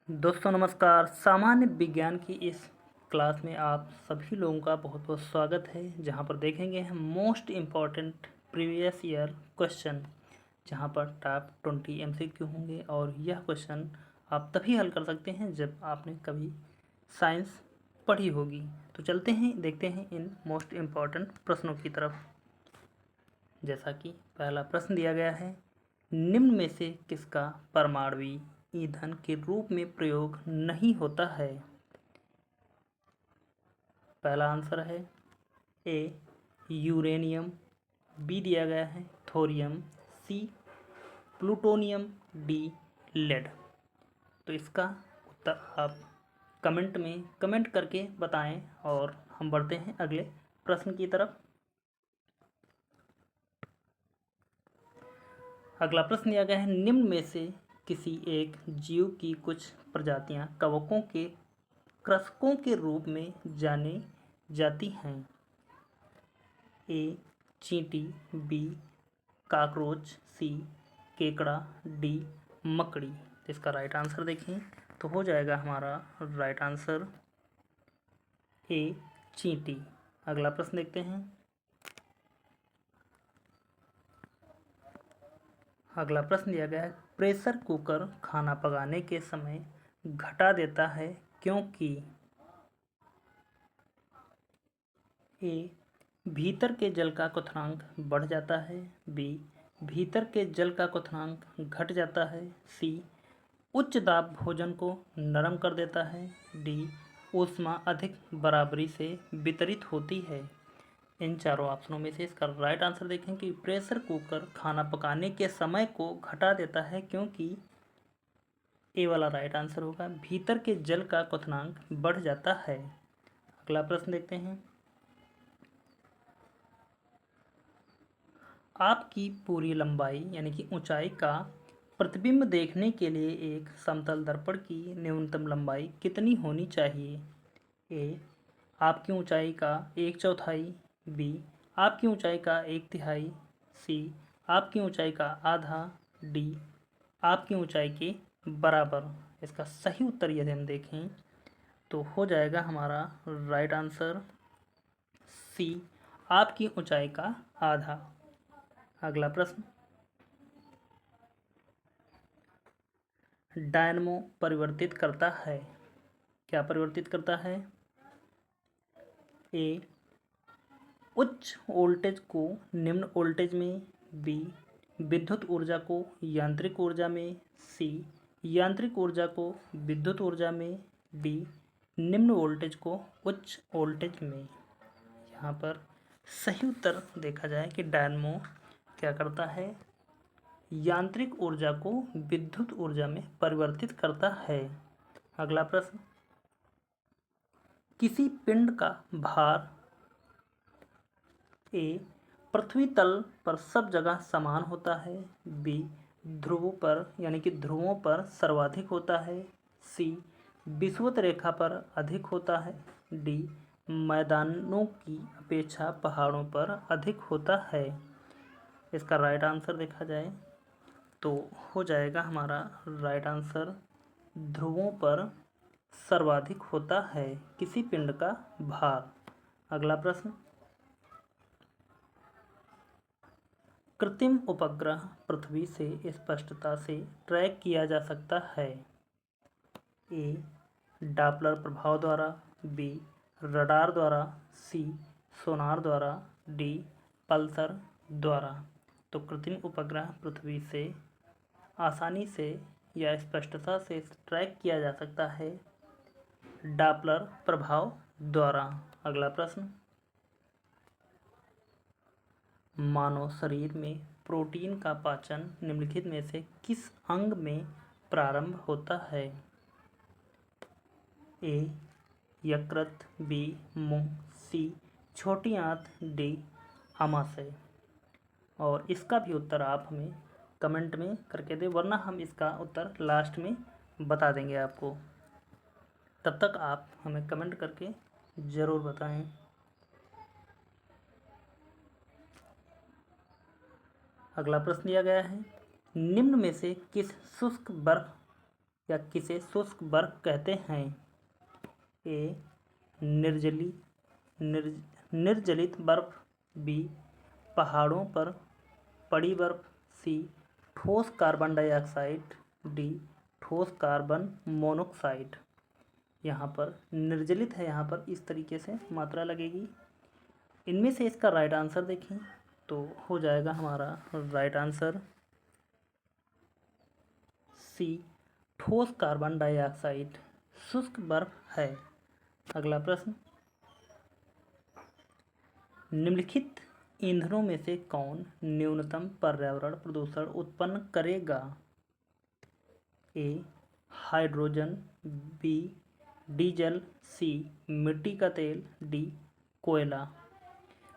दोस्तों नमस्कार। सामान्य विज्ञान की इस क्लास में आप सभी लोगों का बहुत बहुत स्वागत है, जहां पर देखेंगे हम most important previous year question, जहां पर टॉप 20 एमसीक्यू होंगे। और यह क्वेश्चन आप तभी हल कर सकते हैं जब आपने कभी साइंस पढ़ी होगी। तो चलते हैं, देखते हैं इन मोस्ट इम्पॉर्टेंट प्रश्नों की तरफ। जैसा कि पहला प्रश्न दिया गया है, निम्न में से किसका परमाणु ईंधन के रूप में प्रयोग नहीं होता है। पहला आंसर है ए यूरेनियम, बी दिया गया है थोरियम, सी प्लूटोनियम, डी लेड। तो इसका उत्तर आप कमेंट में कमेंट करके बताएं और हम बढ़ते हैं अगले प्रश्न की तरफ। अगला प्रश्न दिया गया है, निम्न में से किसी एक जीव की कुछ प्रजातियां कवकों के कृषकों के रूप में जानी जाती हैं। ए चींटी, बी कॉकरोच, सी केकड़ा, डी मकड़ी। तो इसका राइट आंसर देखें तो हो जाएगा हमारा राइट आंसर ए चींटी। अगला प्रश्न देखते हैं। अगला प्रश्न दिया गया है, प्रेशर कुकर खाना पकाने के समय घटा देता है क्योंकि ए भीतर के जल का क्वथनांक बढ़ जाता है, बी भीतर के जल का क्वथनांक घट जाता है, सी उच्च दाब भोजन को नरम कर देता है, डी ऊष्मा अधिक बराबरी से वितरित होती है। इन चारों ऑप्शनों में से इसका राइट आंसर देखें कि प्रेशर कुकर खाना पकाने के समय को घटा देता है क्योंकि ए वाला राइट आंसर होगा, भीतर के जल का क्वथनांक बढ़ जाता है। अगला प्रश्न देखते हैं। आपकी पूरी लंबाई यानी कि ऊंचाई का प्रतिबिंब देखने के लिए एक समतल दर्पण की न्यूनतम लंबाई कितनी होनी चाहिए। ए आपकी ऊंचाई का 1/4, बी आपकी ऊंचाई का 1/3, सी आपकी ऊंचाई का आधा, डी आपकी ऊंचाई के बराबर। इसका सही उत्तर यदि हम देखें तो हो जाएगा हमारा राइट आंसर सी आपकी ऊंचाई का आधा। अगला प्रश्न, डायनमो परिवर्तित करता है, क्या परिवर्तित करता है। ए उच्च वोल्टेज को निम्न वोल्टेज में, बी विद्युत ऊर्जा को यांत्रिक ऊर्जा में, सी यांत्रिक ऊर्जा को विद्युत ऊर्जा में, डी निम्न वोल्टेज को उच्च वोल्टेज में। यहाँ पर सही उत्तर देखा जाए कि डायनमो क्या करता है, यांत्रिक ऊर्जा को विद्युत ऊर्जा में परिवर्तित करता है। अगला प्रश्न, किसी पिंड का भार ए पृथ्वी तल पर सब जगह समान होता है, बी ध्रुवों पर यानी कि ध्रुवों पर सर्वाधिक होता है, सी विषुवत रेखा पर अधिक होता है, डी मैदानों की अपेक्षा पहाड़ों पर अधिक होता है। इसका राइट आंसर देखा जाए तो हो जाएगा हमारा राइट आंसर ध्रुवों पर सर्वाधिक होता है किसी पिंड का भार। अगला प्रश्न, कृत्रिम उपग्रह पृथ्वी से स्पष्टता से ट्रैक किया जा सकता है। ए डॉपलर प्रभाव द्वारा, बी रडार द्वारा, सी सोनार द्वारा, डी पल्सर द्वारा। तो कृत्रिम उपग्रह पृथ्वी से आसानी से या स्पष्टता से ट्रैक किया जा सकता है डॉपलर प्रभाव द्वारा। अगला प्रश्न, मानव शरीर में प्रोटीन का पाचन निम्नलिखित में से किस अंग में प्रारंभ होता है। ए यकृत, बी मुंह, सी छोटी आंत, डी आमाशय। और इसका भी उत्तर आप हमें कमेंट में करके दें, वरना हम इसका उत्तर लास्ट में बता देंगे आपको। तब तक आप हमें कमेंट करके ज़रूर बताएं। अगला प्रश्न दिया गया है, निम्न में से किस शुष्क बर्फ या किसे शुष्क बर्फ कहते हैं? ए निर्जलित बर्फ, बी पहाड़ों पर पड़ी बर्फ, सी ठोस कार्बन डाइऑक्साइड, डी ठोस कार्बन मोनोऑक्साइड। यहाँ पर निर्जलित है, यहाँ पर इस तरीके से मात्रा लगेगी। इनमें से इसका राइट आंसर देखें तो हो जाएगा हमारा राइट आंसर सी ठोस कार्बन डाइऑक्साइड शुष्क बर्फ है। अगला प्रश्न, निम्नलिखित ईंधनों में से कौन न्यूनतम पर्यावरण प्रदूषण उत्पन्न करेगा? ए हाइड्रोजन, बी डीजल, सी मिट्टी का तेल, डी कोयला।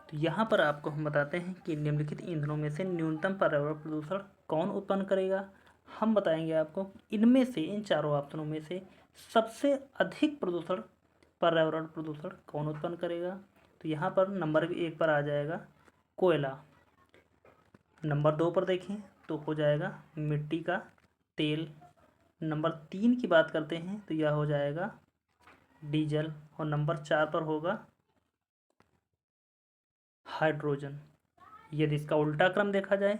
तो यहाँ पर आपको हम बताते हैं कि निम्नलिखित ईंधनों में से न्यूनतम पर्यावरण प्रदूषण कौन उत्पन्न करेगा। हम बताएंगे आपको इनमें से, इन चारों ऑप्शनों में से सबसे अधिक प्रदूषण, पर्यावरण प्रदूषण कौन उत्पन्न करेगा। तो यहाँ पर नंबर 1 पर आ जाएगा कोयला। नंबर 2 पर देखें तो हो जाएगा मिट्टी का तेल। नंबर 3 की बात करते हैं तो यह हो जाएगा डीजल। और नंबर 4 पर होगा हाइड्रोजन। यदि इसका उल्टा क्रम देखा जाए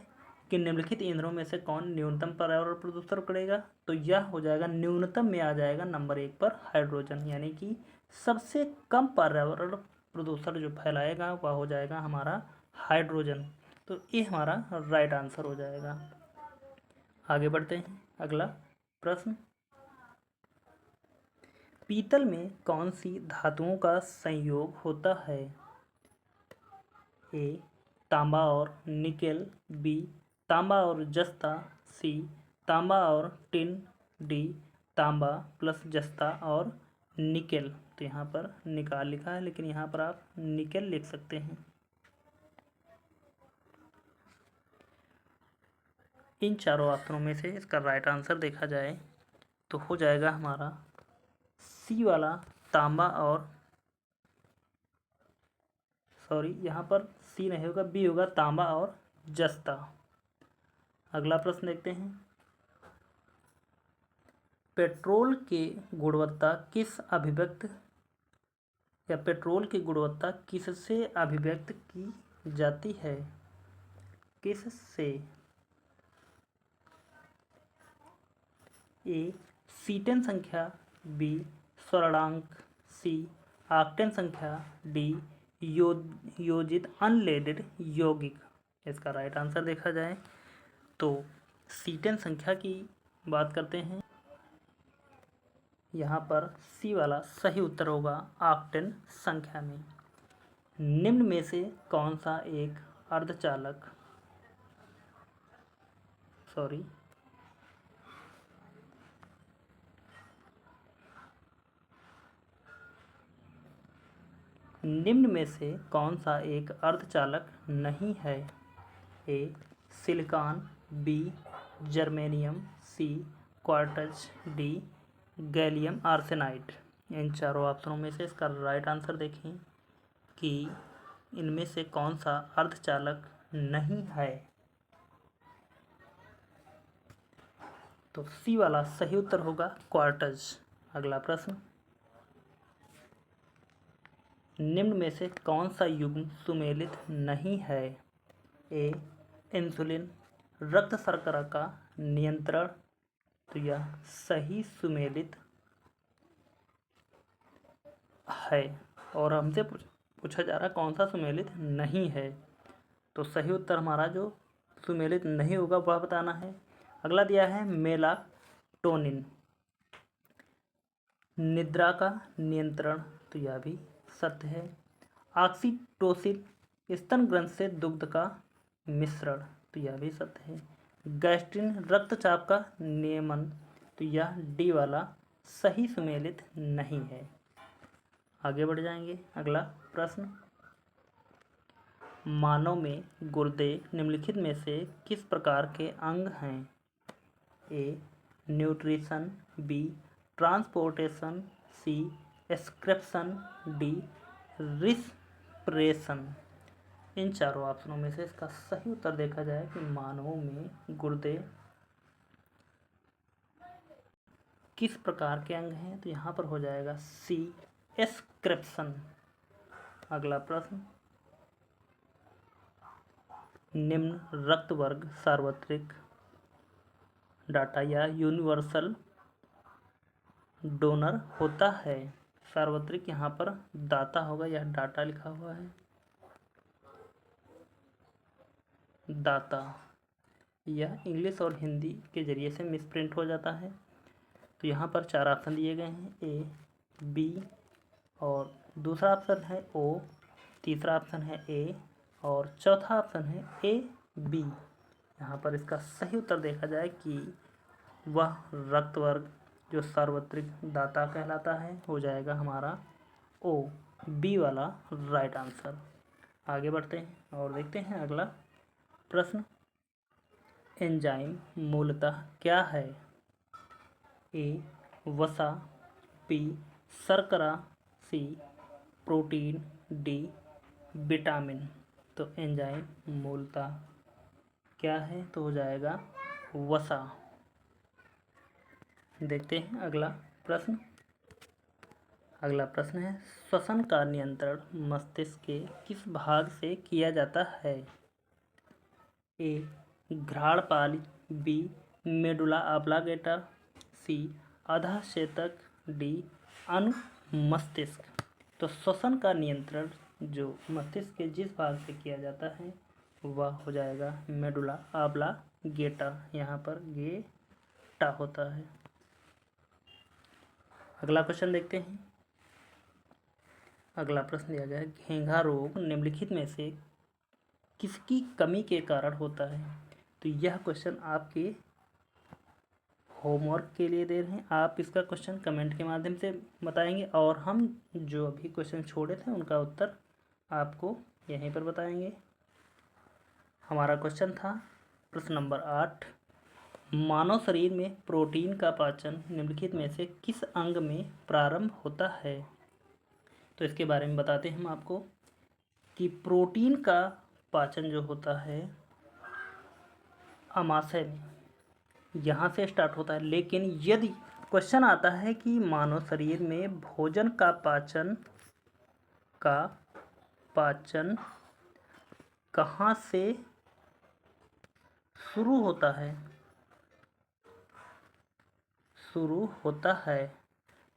कि निम्नलिखित ईंधनों में से कौन न्यूनतम पर्यावरण प्रदूषण करेगा, तो यह हो जाएगा न्यूनतम में आ जाएगा नंबर 1 पर हाइड्रोजन, यानी कि सबसे कम पर्यावरण प्रदूषण जो फैलाएगा वह हो जाएगा हमारा हाइड्रोजन। तो ये हमारा राइट आंसर हो जाएगा। आगे बढ़ते हैं। अगला प्रश्न, पीतल में कौन सी धातुओं का संयोग होता है? ए तांबा और निकेल, बी तांबा और जस्ता, सी तांबा और टिन, डी तांबा प्लस जस्ता और निकेल। तो यहाँ पर निकाल लिखा है, लेकिन यहाँ पर आप निकेल लिख सकते हैं। इन चारों ऑप्शनों में से इसका राइट आंसर देखा जाए तो हो जाएगा हमारा सी वाला तांबा और, सॉरी यहाँ पर सी नहीं होगा, बी होगा तांबा और जस्ता। अगला प्रश्न देखते हैं, पेट्रोल की गुणवत्ता किस अभिव्यक्त या पेट्रोल की गुणवत्ता किससे अभिव्यक्त की जाती है? किससे? ए सीटेन संख्या, बी स्वर्णांक, सी ऑक्टेन संख्या, डी योजित अनलेडेड यौगिक। इसका राइट आंसर देखा जाए तो सीटेन संख्या की बात करते हैं। यहाँ पर सी वाला सही उत्तर होगा ऑक्टेन संख्या में। निम्न में से कौन सा एक अर्धचालक, सॉरी निम्न में से कौन सा एक अर्धचालक नहीं है? A silicon, B germanium, C quartz, D gallium arsenide. इन चारों ऑप्शनों में से इसका राइट आंसर देखें कि इनमें से कौन सा अर्धचालक नहीं है। तो सी वाला सही उत्तर होगा क्वार्ट्ज। अगला प्रश्न, निम्न में से कौन सा युग्म सुमेलित नहीं है? ए इंसुलिन, रक्त शर्करा का नियंत्रण। तो यह सही सुमेलित है, और हमसे पूछा जा रहा है कौन सा सुमेलित नहीं है। तो सही उत्तर हमारा जो सुमेलित नहीं होगा वह बताना है। अगला दिया है मेलाटोनिन, निद्रा का नियंत्रण। तो यह भी सत्य है। ऑक्सीटोसिन, स्तन ग्रंथि से दुग्ध का मिश्रण। तो यह भी सत्य है। गैस्ट्रिन, रक्तचाप का नियमन। तो यह डी वाला सही सुमेलित नहीं है। आगे बढ़ जाएंगे। अगला प्रश्न, मानव में गुर्दे निम्नलिखित में से किस प्रकार के अंग हैं? ए न्यूट्रिशन, बी ट्रांसपोर्टेशन, सी एक्सक्रेप्शन, डी रिस्पिरेशन। इन चारों ऑप्शनों में से इसका सही उत्तर देखा जाए कि मानवों में गुर्दे किस प्रकार के अंग हैं? तो यहाँ पर हो जाएगा सी, एस्क्रिप्शन। अगला प्रश्न, निम्न रक्त वर्ग सार्वत्रिक डाटा या यूनिवर्सल डोनर होता है? सार्वत्रिक यहाँ पर दाता होगा, यह डाटा लिखा हुआ है, दाता। यह इंग्लिश और हिंदी के जरिए से मिसप्रिंट हो जाता है। तो यहाँ पर 4 ऑप्शन दिए गए हैं, ए, बी, और दूसरा ऑप्शन है ओ, तीसरा ऑप्शन है ए, और चौथा ऑप्शन है ए बी। यहाँ पर इसका सही उत्तर देखा जाए कि वह रक्त वर्ग जो सार्वत्रिक दाता कहलाता है हो जाएगा हमारा ओ, बी वाला राइट आंसर। आगे बढ़ते हैं और देखते हैं अगला प्रश्न, एंजाइम मूलतः क्या है? ए, वसा, बी, शर्करा, सी, प्रोटीन, डी, विटामिन। तो एंजाइम मूलतः क्या है? तो हो जाएगा वसा। देखते हैं अगला प्रश्न। अगला प्रश्न है, श्वसन का नियंत्रण मस्तिष्क के किस भाग से किया जाता है? ए, घ्राणपाली, बी, मेडुला ऑब्लांगेटा, सी, अधःक्षेपक, डी, अनुमस्तिष्क। तो श्वसन का नियंत्रण जो मस्तिष्क के जिस भाग से किया जाता है वह हो जाएगा मेडुला ऑब्लांगेटा। यहाँ पर गेटा होता है। अगला क्वेश्चन देखते हैं। अगला प्रश्न दिया गया है, घेंघा रोग निम्नलिखित में से किसकी कमी के कारण होता है? तो यह क्वेश्चन आपके होमवर्क के लिए दे रहे हैं। आप इसका क्वेश्चन कमेंट के माध्यम से बताएंगे और हम जो अभी क्वेश्चन छोड़े थे उनका उत्तर आपको यहीं पर बताएंगे। हमारा क्वेश्चन था प्रश्न नंबर 8, मानव शरीर में प्रोटीन का पाचन निम्नलिखित में से किस अंग में प्रारंभ होता है? तो इसके बारे में बताते हैं हम आपको कि प्रोटीन का पाचन जो होता है आमाशय में, यहाँ से स्टार्ट होता है। लेकिन यदि क्वेश्चन आता है कि मानव शरीर में भोजन का पाचन कहाँ से शुरू होता है,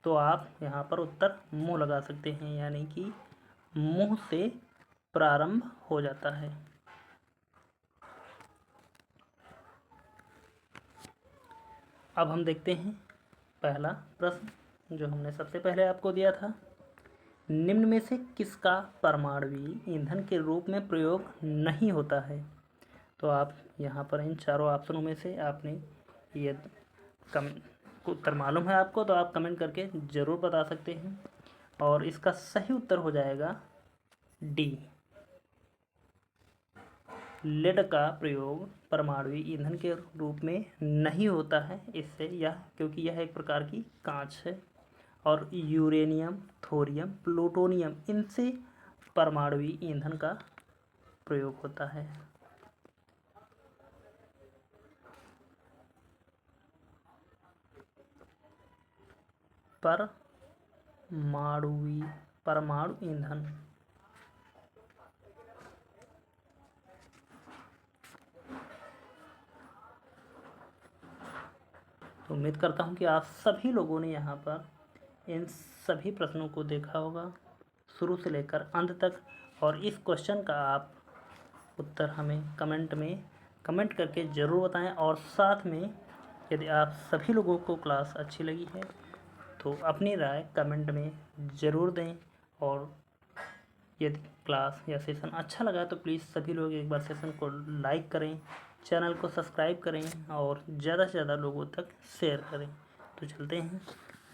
तो आप यहाँ पर उत्तर मुंह लगा सकते हैं, यानी कि मुंह से प्रारंभ हो जाता है। अब हम देखते हैं पहला प्रश्न जो हमने सबसे पहले आपको दिया था, निम्न में से किसका परमाणुवीय ईंधन के रूप में प्रयोग नहीं होता है? तो आप यहाँ पर इन चारों ऑप्शनों में से आपने ये उत्तर मालूम है आपको तो आप कमेंट करके ज़रूर बता सकते हैं। और इसका सही उत्तर हो जाएगा डी, लेड का प्रयोग परमाणुवीय ईंधन के रूप में नहीं होता है। इससे क्योंकि यह एक प्रकार की कांच है और यूरेनियम, थोरियम, प्लूटोनियम, इनसे परमाणुवीय ईंधन का प्रयोग होता है। परमाणु ईंधन तो उम्मीद करता हूँ कि आप सभी लोगों ने यहाँ पर इन सभी प्रश्नों को देखा होगा शुरू से लेकर अंत तक, और इस क्वेश्चन का आप उत्तर हमें कमेंट करके ज़रूर बताएं। और साथ में यदि आप सभी लोगों को क्लास अच्छी लगी है तो अपनी राय कमेंट में ज़रूर दें, और यदि क्लास या सेशन अच्छा लगा तो प्लीज़ सभी लोग एक बार सेशन को लाइक करें, चैनल को सब्सक्राइब करें और ज़्यादा से ज़्यादा लोगों तक शेयर करें। तो चलते हैं,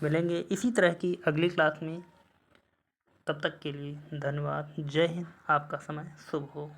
मिलेंगे इसी तरह की अगली क्लास में। तब तक के लिए धन्यवाद। जय हिंद। आपका समय शुभ हो।